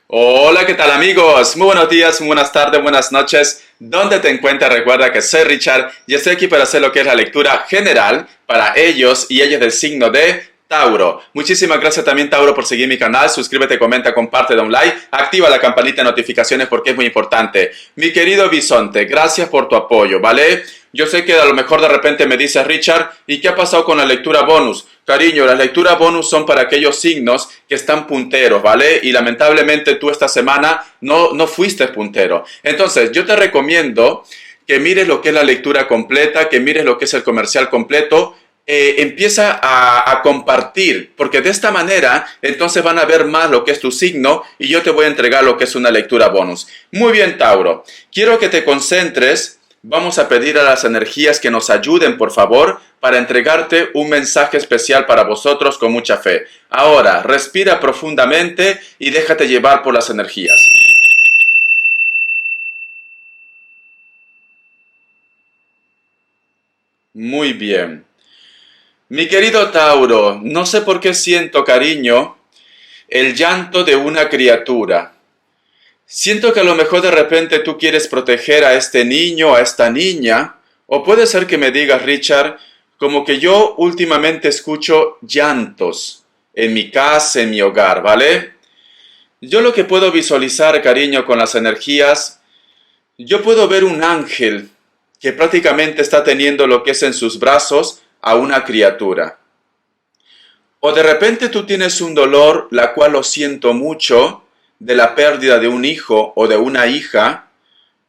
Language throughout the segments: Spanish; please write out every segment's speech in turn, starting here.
Hola, ¿qué tal amigos? Muy buenos días, muy buenas tardes, buenas noches. ¿Dónde te encuentras? Recuerda que soy Richard y estoy aquí para hacer lo que es la lectura general para ellos y ellas del signo de Tauro. Muchísimas gracias también, Tauro, por seguir mi canal. Suscríbete, comenta, comparte, da un like, activa la campanita de notificaciones porque es muy importante. Mi querido Bisonte, gracias por tu apoyo, ¿vale? Yo sé que a lo mejor de repente me dices, Richard, ¿y qué ha pasado con la lectura bonus? Cariño, las lecturas bonus son para aquellos signos que están punteros, ¿vale? Y lamentablemente tú esta semana no fuiste puntero. Entonces, yo te recomiendo que mires lo que es la lectura completa, que mires lo que es el comercial completo. Empieza a compartir, porque de esta manera entonces van a ver más lo que es tu signo y yo te voy a entregar lo que es una lectura bonus. Muy bien, Tauro. Quiero que te concentres. Vamos a pedir a las energías que nos ayuden, por favor, para entregarte un mensaje especial para vosotros con mucha fe. Ahora, respira profundamente y déjate llevar por las energías. Muy bien. Mi querido Tauro, no sé por qué siento, cariño, el llanto de una criatura. Siento que a lo mejor de repente tú quieres proteger a este niño, a esta niña, o puede ser que me digas, Richard, como que yo últimamente escucho llantos en mi casa, en mi hogar, ¿vale? Yo lo que puedo visualizar, cariño, con las energías, yo puedo ver un ángel que prácticamente está teniendo lo que es en sus brazos a una criatura. O de repente tú tienes un dolor, la cual lo siento mucho, de la pérdida de un hijo o de una hija,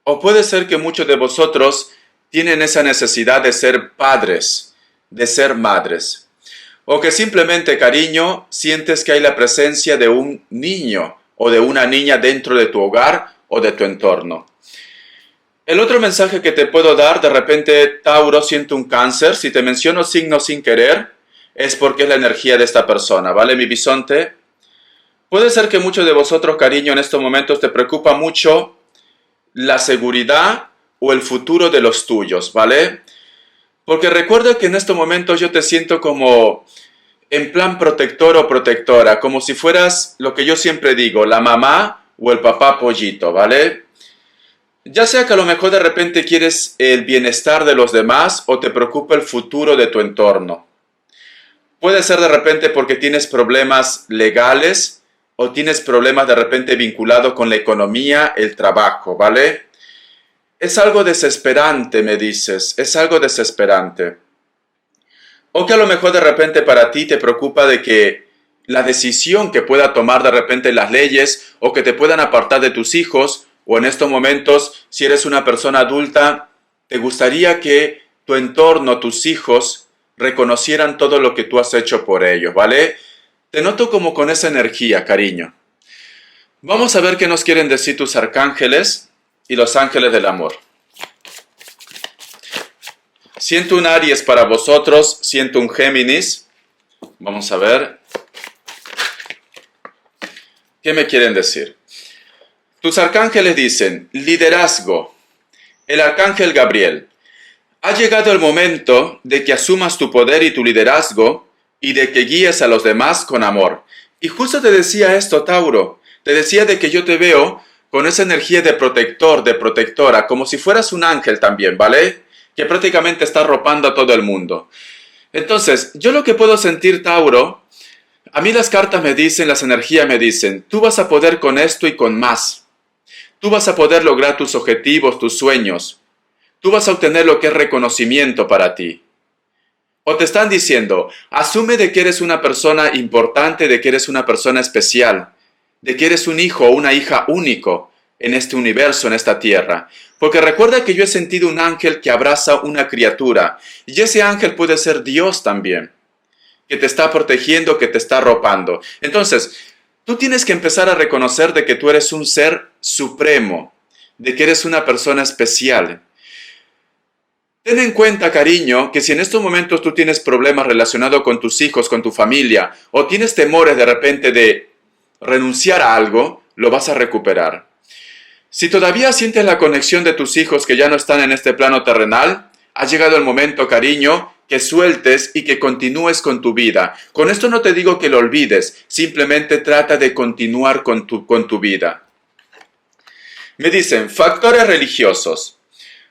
o puede ser que muchos de vosotros tienen esa necesidad de ser padres, de ser madres, o que simplemente, cariño, sientes que hay la presencia de un niño o de una niña dentro de tu hogar o de tu entorno. El otro mensaje que te puedo dar, de repente, Tauro, siento un cáncer. Si te menciono signos sin querer, es porque es la energía de esta persona, ¿vale, mi bisonte? Puede ser que muchos de vosotros, cariño, en estos momentos te preocupa mucho la seguridad o el futuro de los tuyos, ¿vale? Porque recuerda que en estos momentos yo te siento como en plan protector o protectora, como si fueras lo que yo siempre digo, la mamá o el papá pollito, ¿vale? Ya sea que a lo mejor de repente quieres el bienestar de los demás o te preocupa el futuro de tu entorno. Puede ser de repente porque tienes problemas legales o tienes problemas de repente vinculados con la economía, el trabajo, ¿vale? Es algo desesperante, me dices, es algo desesperante. O que a lo mejor de repente para ti te preocupa de que la decisión que pueda tomar de repente las leyes o que te puedan apartar de tus hijos o en estos momentos, si eres una persona adulta, te gustaría que tu entorno, tus hijos, reconocieran todo lo que tú has hecho por ellos, ¿vale? Te noto como con esa energía, cariño. Vamos a ver qué nos quieren decir tus arcángeles y los ángeles del amor. Siento un Aries para vosotros, siento un Géminis. Vamos a ver. ¿Qué me quieren decir? Tus arcángeles dicen, liderazgo. El arcángel Gabriel. Ha llegado el momento de que asumas tu poder y tu liderazgo y de que guíes a los demás con amor. Y justo te decía esto, Tauro. Te decía de que yo te veo con esa energía de protector, de protectora, como si fueras un ángel también, ¿vale? Que prácticamente está arropando a todo el mundo. Entonces, yo lo que puedo sentir, Tauro, a mí las cartas me dicen, las energías me dicen, tú vas a poder con esto y con más. Tú vas a poder lograr tus objetivos, tus sueños. Tú vas a obtener lo que es reconocimiento para ti. O te están diciendo, asume de que eres una persona importante, de que eres una persona especial, de que eres un hijo o una hija único en este universo, en esta tierra. Porque recuerda que yo he sentido un ángel que abraza una criatura. Y ese ángel puede ser Dios también, que te está protegiendo, que te está arropando. Entonces, tú tienes que empezar a reconocer de que tú eres un ser supremo, de que eres una persona especial. Ten en cuenta, cariño, que si en estos momentos tú tienes problemas relacionados con tus hijos, con tu familia, o tienes temores de repente de renunciar a algo, lo vas a recuperar. Si todavía sientes la conexión de tus hijos que ya no están en este plano terrenal, ha llegado el momento, cariño, que sueltes y que continúes con tu vida. Con esto no te digo que lo olvides, simplemente trata de continuar con tu vida. Me dicen, factores religiosos.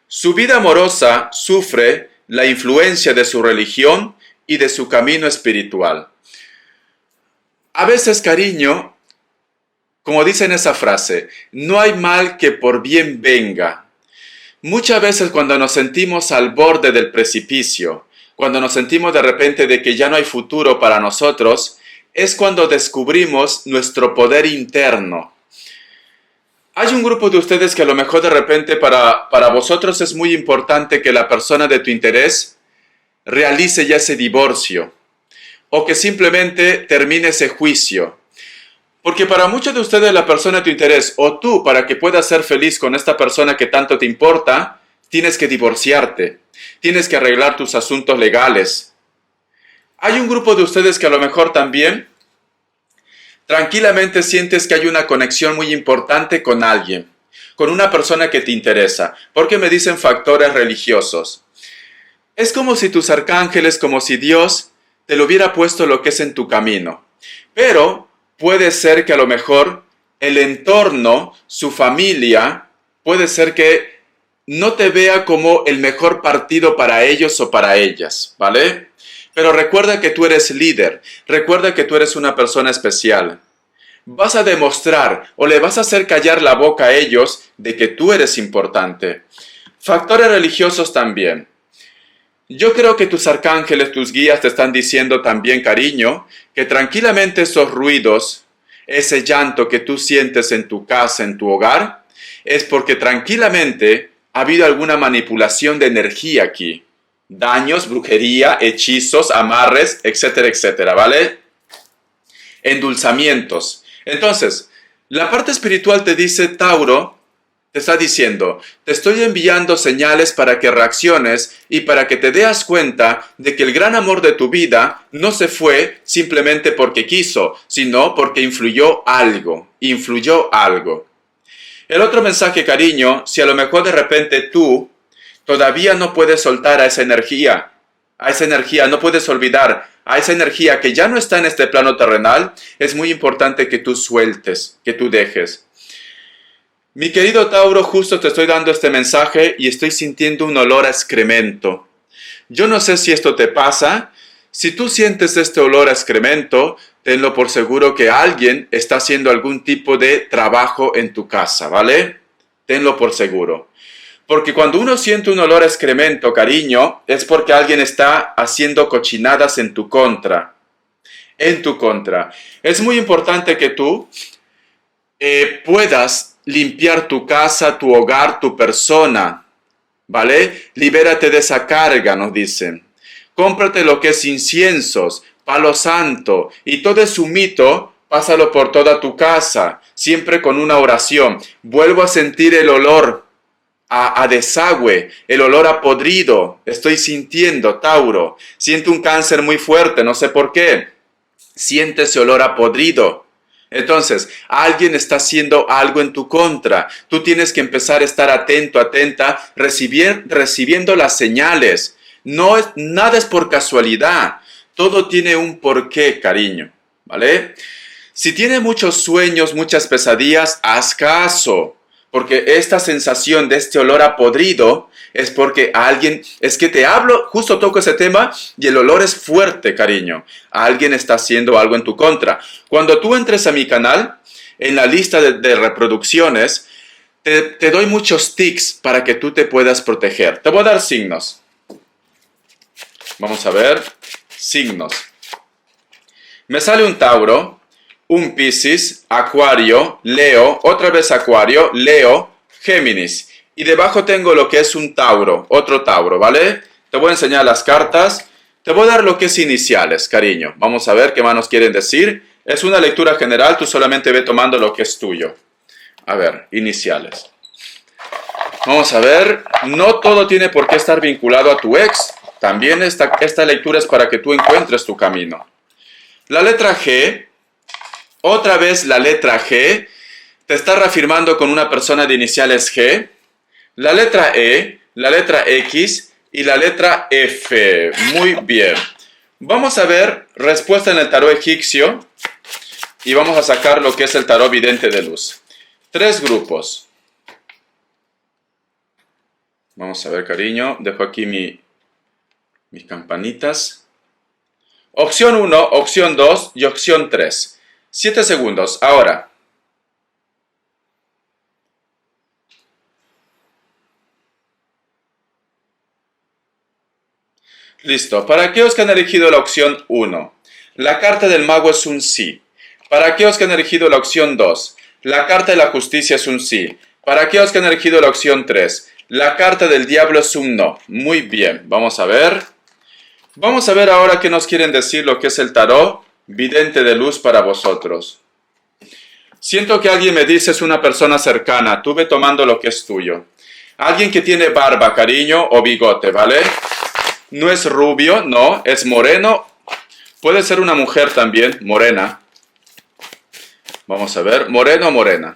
Su vida amorosa sufre la influencia de su religión y de su camino espiritual. A veces, cariño, como dicen esa frase, no hay mal que por bien venga. Muchas veces cuando nos sentimos al borde del precipicio, cuando nos sentimos de repente de que ya no hay futuro para nosotros, es cuando descubrimos nuestro poder interno. Hay un grupo de ustedes que a lo mejor de repente para vosotros es muy importante que la persona de tu interés realice ya ese divorcio o que simplemente termine ese juicio. Porque para muchos de ustedes la persona de tu interés o tú para que puedas ser feliz con esta persona que tanto te importa, tienes que divorciarte, tienes que arreglar tus asuntos legales. Hay un grupo de ustedes que a lo mejor también tranquilamente sientes que hay una conexión muy importante con alguien, con una persona que te interesa, porque me dicen factores religiosos. Es como si tus arcángeles, como si Dios te lo hubiera puesto lo que es en tu camino. Pero puede ser que a lo mejor el entorno, su familia, puede ser que no te vea como el mejor partido para ellos o para ellas, ¿vale? Pero recuerda que tú eres líder, recuerda que tú eres una persona especial. Vas a demostrar o le vas a hacer callar la boca a ellos de que tú eres importante. Factores religiosos también. Yo creo que tus arcángeles, tus guías te están diciendo también, cariño, que tranquilamente esos ruidos, ese llanto que tú sientes en tu casa, en tu hogar, es porque tranquilamente ha habido alguna manipulación de energía aquí. Daños, brujería, hechizos, amarres, etcétera, etcétera, ¿vale? Endulzamientos. Entonces, la parte espiritual te dice, Tauro, te está diciendo, te estoy enviando señales para que reacciones y para que te des cuenta de que el gran amor de tu vida no se fue simplemente porque quiso, sino porque influyó algo. El otro mensaje, cariño, si a lo mejor de repente tú todavía no puedes soltar a esa energía, no puedes olvidar a esa energía que ya no está en este plano terrenal, es muy importante que tú sueltes, que tú dejes. Mi querido Tauro, justo te estoy dando este mensaje y estoy sintiendo un olor a excremento. Yo no sé si esto te pasa. Si tú sientes este olor a excremento, tenlo por seguro que alguien está haciendo algún tipo de trabajo en tu casa, ¿vale? Tenlo por seguro. Porque cuando uno siente un olor a excremento, cariño, es porque alguien está haciendo cochinadas en tu contra. En tu contra. Es muy importante que tú puedas limpiar tu casa, tu hogar, tu persona, ¿vale? Libérate de esa carga, nos dicen. Cómprate lo que es inciensos, palo santo y todo ese humito, pásalo por toda tu casa, siempre con una oración. Vuelvo a sentir el olor a desagüe, el olor a podrido. Estoy sintiendo, Tauro. Siento un cáncer muy fuerte, no sé por qué. Siente ese olor a podrido. Entonces, alguien está haciendo algo en tu contra. Tú tienes que empezar a estar atento, atenta, recibiendo las señales. Nada es por casualidad. Todo tiene un porqué, cariño. ¿Vale? Si tienes muchos sueños, muchas pesadillas, haz caso. Porque esta sensación de este olor a podrido es porque es que te hablo, justo toco ese tema y el olor es fuerte, cariño. Alguien está haciendo algo en tu contra. Cuando tú entres a mi canal, en la lista de reproducciones, te doy muchos tips para que tú te puedas proteger. Te voy a dar signos. Vamos a ver, signos. Me sale un Tauro, un Piscis, Acuario, Leo, otra vez Acuario, Leo, Géminis. Y debajo tengo lo que es un Tauro, otro Tauro, ¿vale? Te voy a enseñar las cartas. Te voy a dar lo que es iniciales, cariño. Vamos a ver qué más nos quieren decir. Es una lectura general, tú solamente ve tomando lo que es tuyo. A ver, iniciales. Vamos a ver, no todo tiene por qué estar vinculado a tu ex. También esta lectura es para que tú encuentres tu camino. La letra G, otra vez la letra G, te está reafirmando con una persona de iniciales G. La letra E, la letra X y la letra F. Muy bien. Vamos a ver respuesta en el tarot egipcio y vamos a sacar lo que es el tarot vidente de luz. 3 grupos. Vamos a ver, cariño. Dejo aquí mis campanitas. Opción 1, opción 2 y opción 3. 7 segundos. Ahora. Listo. Para aquellos que han elegido la opción 1, la carta del mago es un sí. Para aquellos que han elegido la opción 2, la carta de la justicia es un sí. Para aquellos que han elegido la opción 3, la carta del diablo es un no. Muy bien. Vamos a ver. Vamos a ver ahora qué nos quieren decir lo que es el tarot vidente de luz para vosotros. Siento que alguien me dice es una persona cercana. Tú ve tomando lo que es tuyo. Alguien que tiene barba, cariño, o bigote, ¿vale? No es rubio, no, es moreno. Puede ser una mujer también, morena. Vamos a ver, moreno o morena.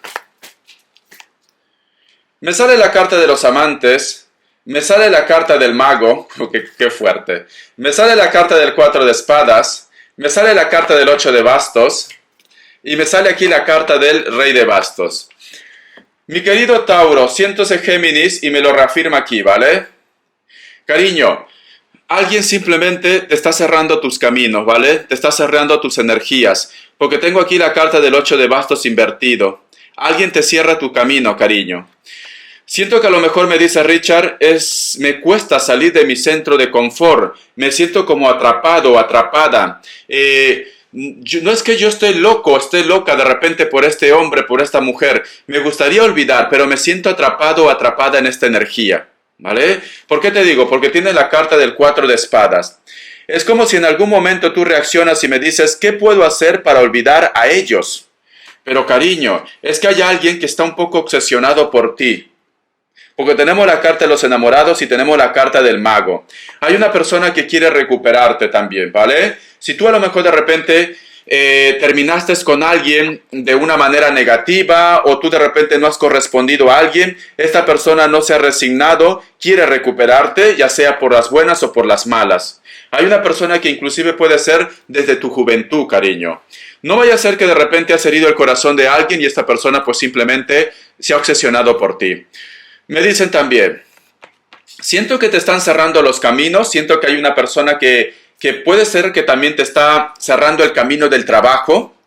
Me sale la carta de los amantes. Me sale la carta del mago. Qué fuerte. Me sale la carta del 4 de espadas. Me sale la carta del 8 de bastos. Y me sale aquí la carta del rey de bastos. Mi querido Tauro, siento ese Géminis y me lo reafirma aquí, ¿vale? Cariño. Alguien simplemente te está cerrando tus caminos, ¿vale? Te está cerrando tus energías. Porque tengo aquí la carta del 8 de bastos invertido. Alguien te cierra tu camino, cariño. Siento que a lo mejor me dice Richard, me cuesta salir de mi centro de confort. Me siento como atrapado o atrapada. No es que yo esté loco, esté loca de repente por este hombre, por esta mujer. Me gustaría olvidar, pero me siento atrapado o atrapada en esta energía. ¿Vale? ¿Por qué te digo? Porque tiene la carta del 4 de espadas. Es como si en algún momento tú reaccionas y me dices, ¿qué puedo hacer para olvidar a ellos? Pero cariño, es que hay alguien que está un poco obsesionado por ti. Porque tenemos la carta de los enamorados y tenemos la carta del mago. Hay una persona que quiere recuperarte también, ¿vale? Si tú a lo mejor de repente terminaste con alguien de una manera negativa o tú de repente no has correspondido a alguien, esta persona no se ha resignado, quiere recuperarte, ya sea por las buenas o por las malas. Hay una persona que inclusive puede ser desde tu juventud, cariño. No vaya a ser que de repente has herido el corazón de alguien y esta persona pues simplemente se ha obsesionado por ti. Me dicen también, siento que te están cerrando los caminos, siento que hay una persona que puede ser que también te está cerrando el camino del trabajo,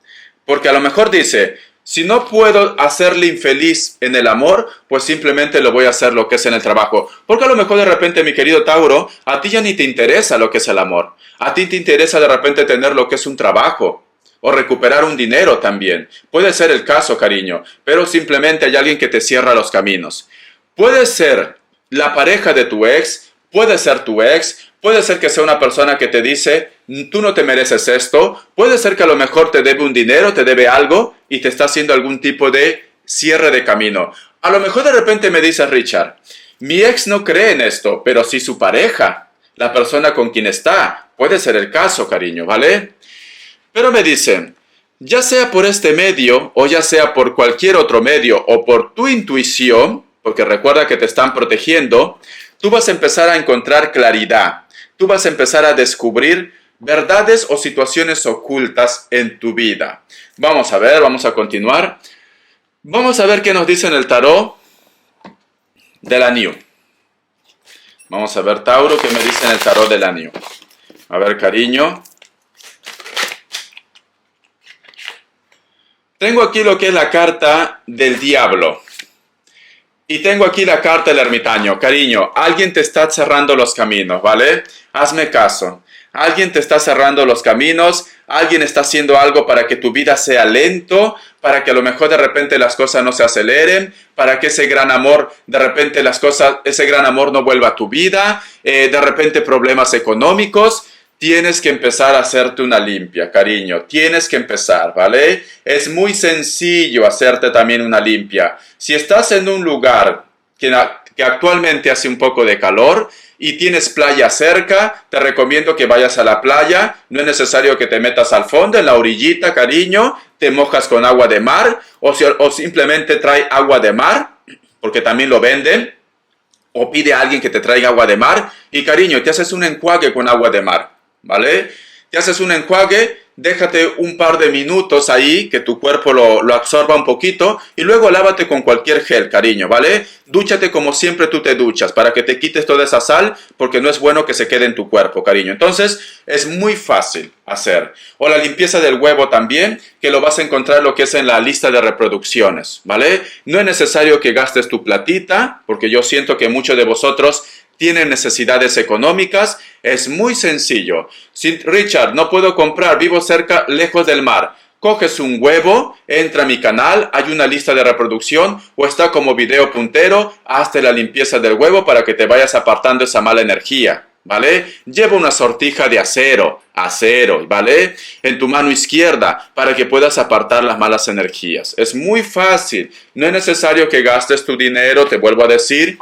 porque a lo mejor dice, si no puedo hacerle infeliz en el amor, pues simplemente lo voy a hacer lo que es en el trabajo. Porque a lo mejor de repente, mi querido Tauro, a ti ya ni te interesa lo que es el amor. A ti te interesa de repente tener lo que es un trabajo. O recuperar un dinero también. Puede ser el caso, cariño, pero simplemente hay alguien que te cierra los caminos. Puede ser la pareja de tu ex, puede ser tu ex, puede ser que sea una persona que te dice, tú no te mereces esto, puede ser que a lo mejor te debe un dinero, te debe algo y te está haciendo algún tipo de cierre de camino. A lo mejor de repente me dice Richard, mi ex no cree en esto, pero sí su pareja, la persona con quien está, puede ser el caso, cariño, ¿vale? Pero me dicen, ya sea por este medio o ya sea por cualquier otro medio o por tu intuición, porque recuerda que te están protegiendo, tú vas a empezar a encontrar claridad. Tú vas a empezar a descubrir verdades o situaciones ocultas en tu vida. Vamos a ver, vamos a continuar. Vamos a ver qué nos dice en el tarot de la New. Vamos a ver, Tauro, qué me dice en el tarot de la New. A ver, cariño. Tengo aquí lo que es la carta del diablo. Y tengo aquí la carta del ermitaño. Cariño, alguien te está cerrando los caminos, ¿vale? Hazme caso. Alguien te está cerrando los caminos, alguien está haciendo algo para que tu vida sea lento, para que a lo mejor de repente las cosas no se aceleren, para que ese gran amor, de repente ese gran amor no vuelva a tu vida, de repente problemas económicos. Tienes que empezar a hacerte una limpia, cariño. Tienes que empezar, ¿vale? Es muy sencillo hacerte también una limpia. Si estás en un lugar que actualmente hace un poco de calor y tienes playa cerca, te recomiendo que vayas a la playa. No es necesario que te metas al fondo, en la orillita, cariño. Te mojas con agua de mar o simplemente trae agua de mar, porque también lo venden. o pide a alguien que te traiga agua de mar y cariño, te haces un enjuague con agua de mar, ¿vale? Te haces un enjuague, déjate un par de minutos ahí, que tu cuerpo lo absorba un poquito y luego lávate con cualquier gel, cariño, ¿vale? Dúchate como siempre tú te duchas para que te quites toda esa sal porque no es bueno que se quede en tu cuerpo, cariño. Entonces es muy fácil hacer. O la limpieza del huevo también, que lo vas a encontrar lo que es en la lista de reproducciones, ¿vale? No es necesario que gastes tu platita porque yo siento que muchos de vosotros tienen necesidades económicas, es muy sencillo. Si, Richard, no puedo comprar, vivo cerca, lejos del mar. Coges un huevo, entra a mi canal, hay una lista de reproducción o está como video puntero, hazte la limpieza del huevo para que te vayas apartando esa mala energía, ¿vale? Lleva una sortija de acero, ¿vale? En tu mano izquierda para que puedas apartar las malas energías. Es muy fácil, no es necesario que gastes tu dinero, te vuelvo a decir,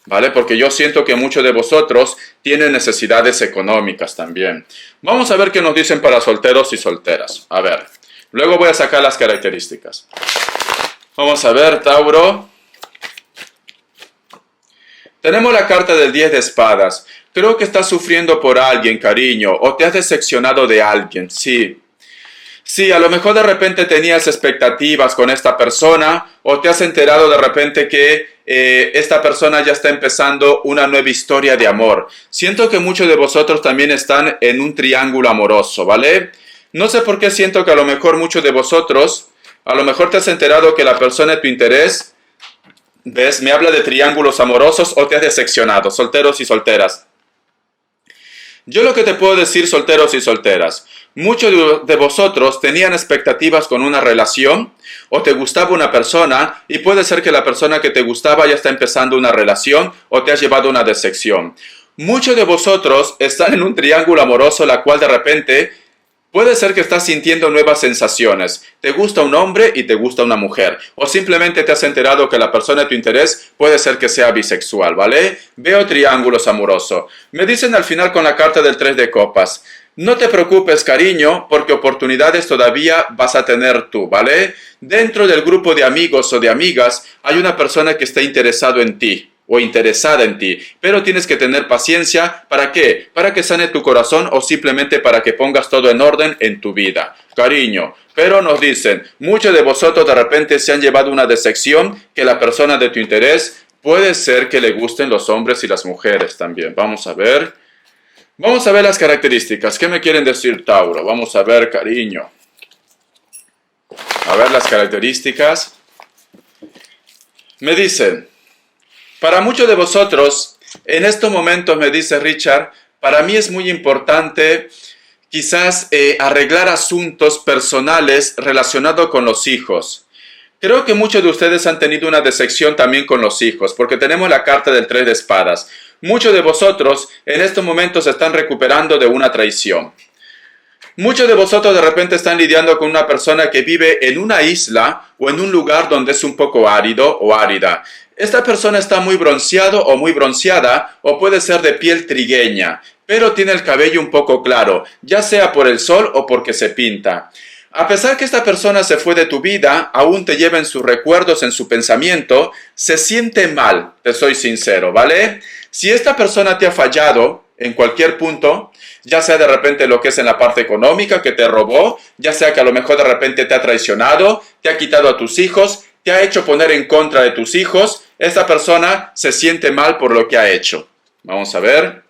¿vale? Porque yo siento que muchos de vosotros tienen necesidades económicas también. Vamos a ver qué nos dicen para solteros y solteras. A ver, luego voy a sacar las características. Vamos a ver, Tauro. Tenemos la carta del 10 de espadas. Creo que estás sufriendo por alguien, cariño, o te has decepcionado de alguien, sí. Sí, a lo mejor de repente tenías expectativas con esta persona o te has enterado de repente que esta persona ya está empezando una nueva historia de amor. Siento que muchos de vosotros también están en un triángulo amoroso, ¿vale? No sé por qué siento que a lo mejor muchos de vosotros, a lo mejor te has enterado que la persona de tu interés, ¿ves? Me habla de triángulos amorosos o te has decepcionado, solteros y solteras. Yo lo que te puedo decir, solteros y solteras, muchos de vosotros tenían expectativas con una relación o te gustaba una persona y puede ser que la persona que te gustaba ya está empezando una relación o te has llevado una decepción. Muchos de vosotros están en un triángulo amoroso la cual de repente puede ser que estás sintiendo nuevas sensaciones. Te gusta un hombre y te gusta una mujer. O simplemente te has enterado que la persona de tu interés puede ser que sea bisexual, ¿vale? Veo triángulos amorosos. Me dicen al final con la carta del 3 de copas. No te preocupes, cariño, porque oportunidades todavía vas a tener tú, ¿vale? Dentro del grupo de amigos o de amigas hay una persona que está interesado en ti o interesada en ti, pero tienes que tener paciencia. ¿Para qué? Para que sane tu corazón o simplemente para que pongas todo en orden en tu vida, cariño. Pero nos dicen, muchos de vosotros de repente se han llevado una decepción que la persona de tu interés puede ser que le gusten los hombres y las mujeres también. Vamos a ver las características. ¿Qué me quieren decir, Tauro? Vamos a ver, cariño. A ver las características. Me dicen, para muchos de vosotros, en estos momentos me dice Richard, para mí es muy importante quizás arreglar asuntos personales relacionados con los hijos. Creo que muchos de ustedes han tenido una decepción también con los hijos, porque tenemos la carta del 3 de espadas. Muchos de vosotros en estos momentos se están recuperando de una traición. Muchos de vosotros de repente están lidiando con una persona que vive en una isla o en un lugar donde es un poco árido o árida. Esta persona está muy bronceado o muy bronceada o puede ser de piel trigueña, pero tiene el cabello un poco claro, ya sea por el sol o porque se pinta. A pesar que esta persona se fue de tu vida, aún te lleva en sus recuerdos, en su pensamiento, se siente mal, te soy sincero, ¿vale? Si esta persona te ha fallado en cualquier punto, ya sea de repente lo que es en la parte económica que te robó, ya sea que a lo mejor de repente te ha traicionado, te ha quitado a tus hijos, te ha hecho poner en contra de tus hijos, esta persona se siente mal por lo que ha hecho. Vamos a ver.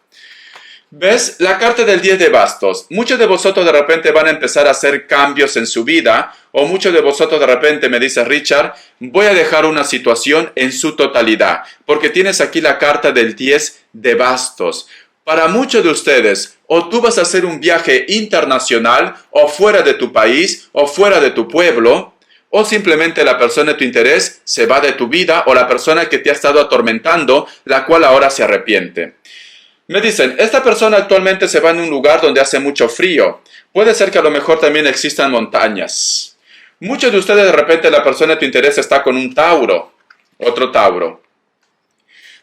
¿Ves? La carta del 10 de bastos. Muchos de vosotros de repente van a empezar a hacer cambios en su vida, o muchos de vosotros de repente me dice Richard, voy a dejar una situación en su totalidad, porque tienes aquí la carta del 10 de bastos. Para muchos de ustedes, o tú vas a hacer un viaje internacional, o fuera de tu país, o fuera de tu pueblo, o simplemente la persona de tu interés se va de tu vida, o la persona que te ha estado atormentando, la cual ahora se arrepiente. Me dicen, esta persona actualmente se va en un lugar donde hace mucho frío. Puede ser que a lo mejor también existan montañas. Muchos de ustedes de repente la persona de tu interés está con un Tauro, otro Tauro.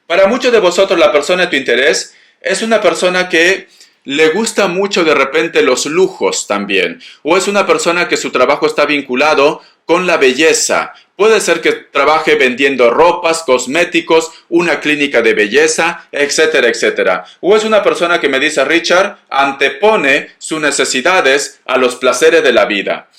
Para muchos de vosotros la persona de tu interés es una persona que le gusta mucho de repente los lujos también. O es una persona que su trabajo está vinculado con la belleza. Puede ser que trabaje vendiendo ropas, cosméticos, una clínica de belleza, etcétera, etcétera. O es una persona que me dice, Richard, antepone sus necesidades a los placeres de la vida.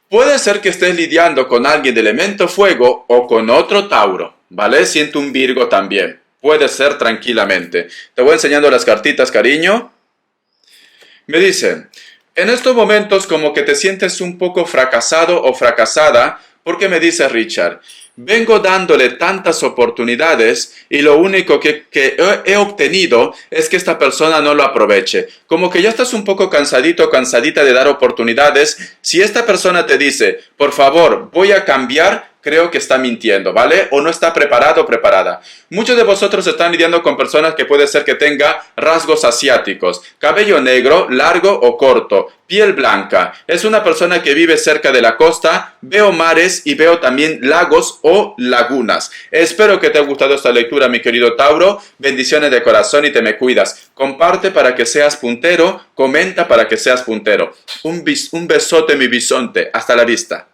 Puede ser que estés lidiando con alguien de elemento fuego o con otro Tauro, ¿vale? Siento un Virgo también. Puede ser tranquilamente. Te voy enseñando las cartitas, cariño. Me dice, en estos momentos como que te sientes un poco fracasado o fracasada, porque me dice Richard, vengo dándole tantas oportunidades y lo único que he obtenido es que esta persona no lo aproveche. Como que ya estás un poco cansadito o cansadita de dar oportunidades. Si esta persona te dice, por favor, voy a cambiar, creo que está mintiendo, ¿vale? O no está preparado o preparada. Muchos de vosotros están lidiando con personas que puede ser que tenga rasgos asiáticos, cabello negro, largo o corto, piel blanca. Es una persona que vive cerca de la costa, veo mares y veo también lagos o lagunas. Espero que te haya gustado esta lectura, mi querido Tauro. Bendiciones de corazón y te me cuidas. Comparte para que seas puntero, comenta para que seas puntero. Un besote, mi bisonte. Hasta la vista.